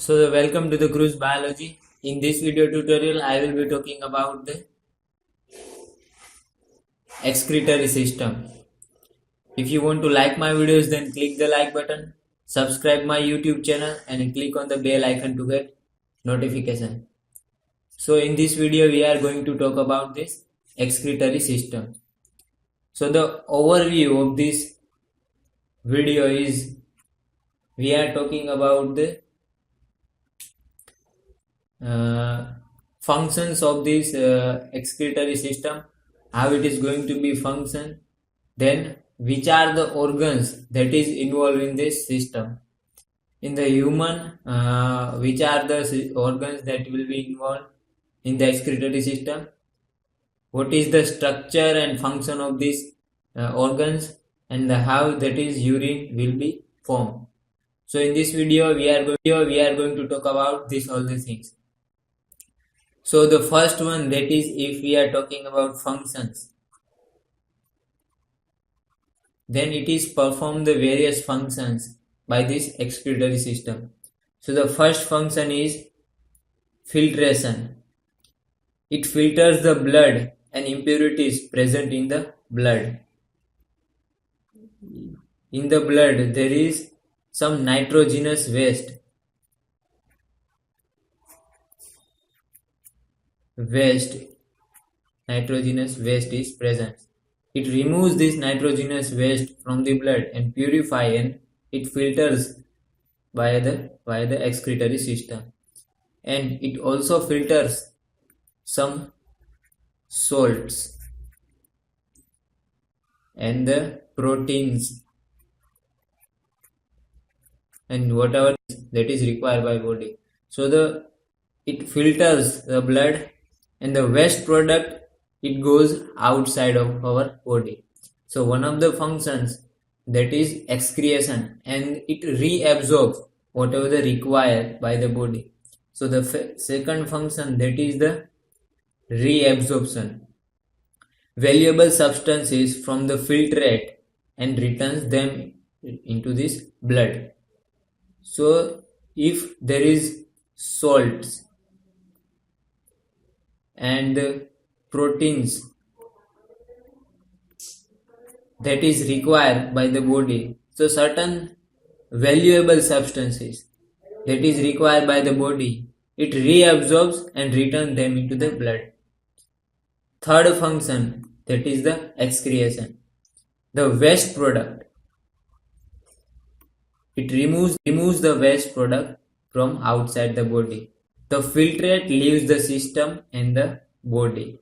Welcome to the cruise biology. In this video tutorial I will be talking about the excretory system. If you want to like my videos, then click the like button, subscribe my YouTube channel and click on the bell icon to get notification. So in this video we are going to talk about this excretory system. So the overview of this video is we are talking about the functions of this excretory system, how it is going to be function, then which are the organs that is involved in this system. In the human, which are the organs that will be involved in the excretory system, what is the structure and function of these organs, and how that is urine will be formed. So in this video we are going to talk about all the things. So the first one, that is, if we are talking about functions, then it is perform the various functions by this excretory system. So the first function is filtration. It filters the blood and impurities present in the blood. In the blood there is some nitrogenous waste. Nitrogenous waste is present. It removes this nitrogenous waste from the blood and purify, and it filters via the excretory system, and it also filters some salts and the proteins and whatever that is required by body. So it filters the blood, and the waste product, it goes outside of our body. So one of the functions, that is excretion, and it reabsorbs whatever the required by the body. So the second function, that is the reabsorption. Valuable substances from the filtrate and returns them into this blood. So if there is salts and proteins that is required by the body, so certain valuable substances that is required by the body, it reabsorbs and returns them into the blood. Third function, that is the excretion. The waste product, it removes the waste product from outside the body. The filtrate leaves the system and the body.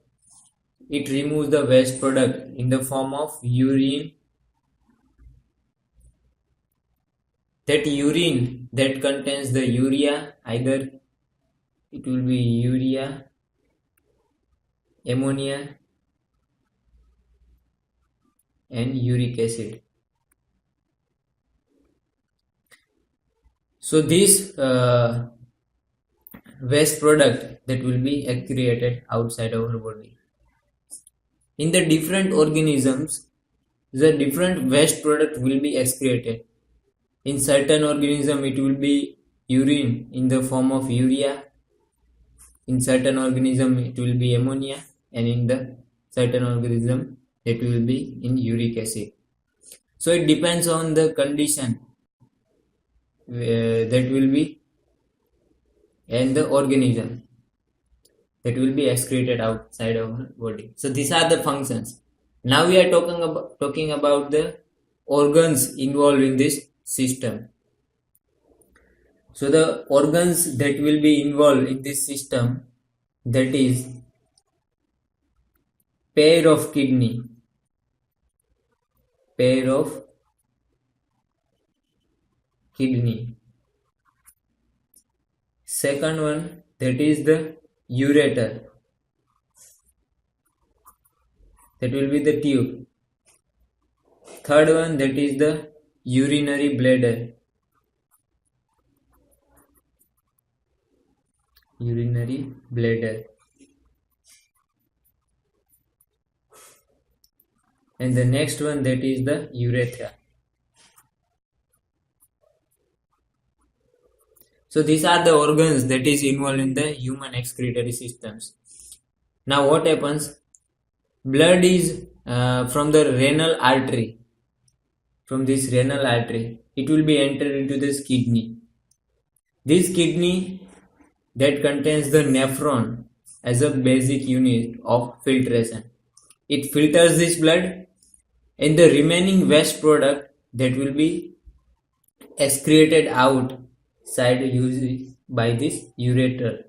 It removes the waste product in the form of urine. That urine that contains the urea, either it will be urea, ammonia and uric acid. So this waste product that will be excreted outside our body. In the different organisms, the different waste product will be excreted. In certain organism it will be urine in the form of urea. In certain organism it will be ammonia, and in the certain organism it will be in uric acid. So it depends on the condition that will be, and the organism that will be excreted outside our body. So these are the functions. Now we are talking about the organs involved in this system. So the organs that will be involved in this system, that is pair of kidney. Second one, that is the ureter. That will be the tube. Third one, that is the urinary bladder. And the next one, that is the urethra. So these are the organs that is involved in the human excretory systems. Now what happens? Blood is from the renal artery. From this renal artery, it will be entered into this kidney. This kidney that contains the nephron as a basic unit of filtration. It filters this blood, and the remaining waste product that will be excreted outside by this ureter.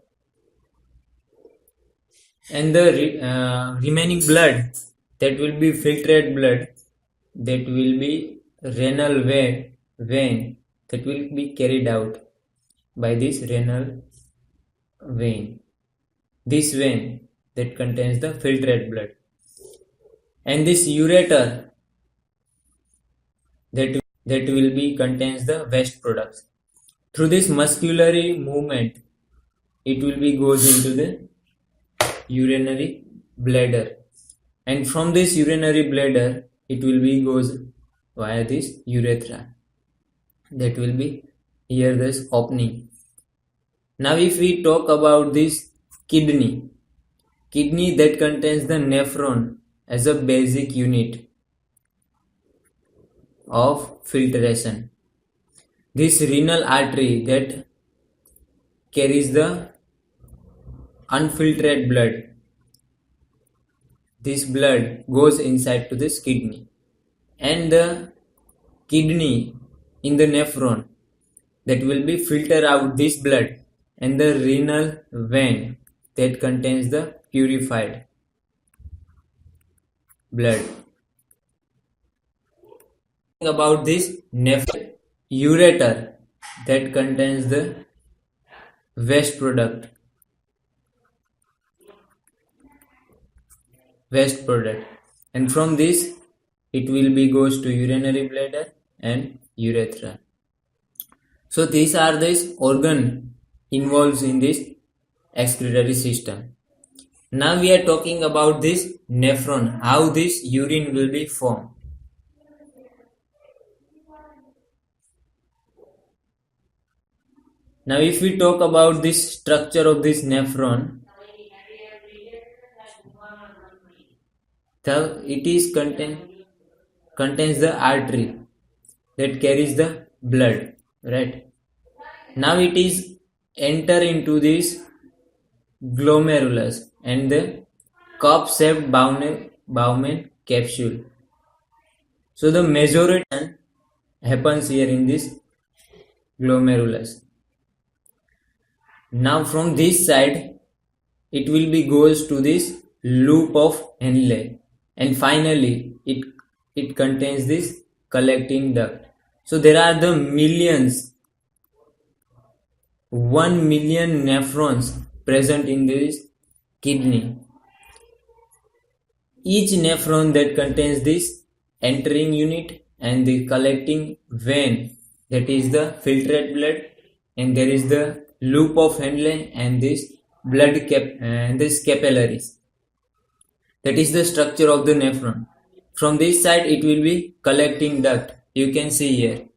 And the remaining blood that will be filtered blood, that will be renal vein that will be carried out by this renal vein. This vein that contains the filtered blood, and this ureter that will be contains the waste products. Through this muscular movement, it will be goes into the urinary bladder, and from this urinary bladder it will be goes via this urethra, that will be here this opening. Now if we talk about this kidney that contains the nephron as a basic unit of filtration. This renal artery that carries the unfiltered blood. This blood goes inside to this kidney, and the kidney in the nephron that will be filter out this blood, and the renal vein that contains the purified blood. About this nephron, ureter that contains the waste product, and from this it will be goes to urinary bladder and urethra. So these are this organ involved in this excretory system. Now we are talking about this nephron, how this urine will be formed. Now if we talk about this structure of this nephron, it is contains the artery that carries the blood, right? Now it is enter into this glomerulus and the cup-shaped Bowman capsule. So the majority happens here in this glomerulus. Now from this side it will be goes to this loop of Henle, and finally it contains this collecting duct. So there are the millions, 1 million nephrons present in this kidney. Each nephron that contains this entering unit and the collecting vein, that is the filtered blood, and there is the loop of Henle and this blood and this capillaries. That is the structure of the nephron. From this side it will be collecting duct. You can see here.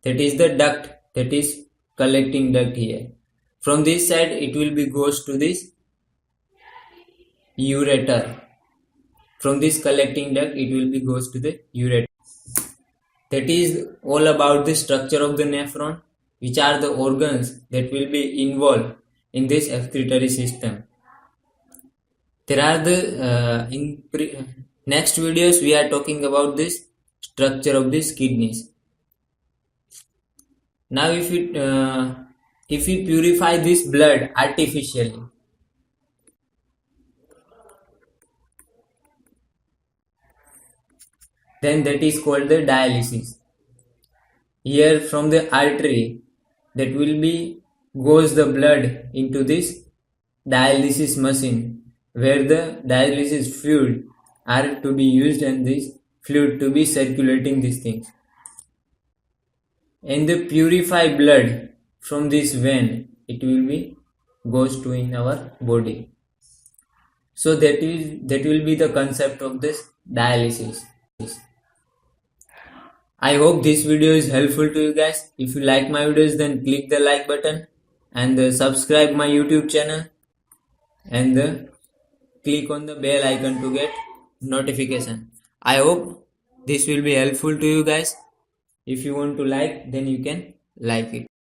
That is the duct, that is collecting duct here. From this side it will be goes to this ureter. From this collecting duct it will be goes to the ureter. That is all about the structure of the nephron, which are the organs that will be involved in this excretory system. There are the next videos we are talking about this structure of these kidneys. Now if we purify this blood artificially, then that is called the dialysis. Here from the artery that will be goes the blood into this dialysis machine, where the dialysis fluid are to be used and this fluid to be circulating these things. And the purified blood from this vein, it will be goes to in our body. So that will be the concept of this dialysis. I hope this video is helpful to you guys. If you like my videos, then click the like button and subscribe my YouTube channel and click on the bell icon to get notification. I hope this will be helpful to you guys. If you want to like, then you can like it.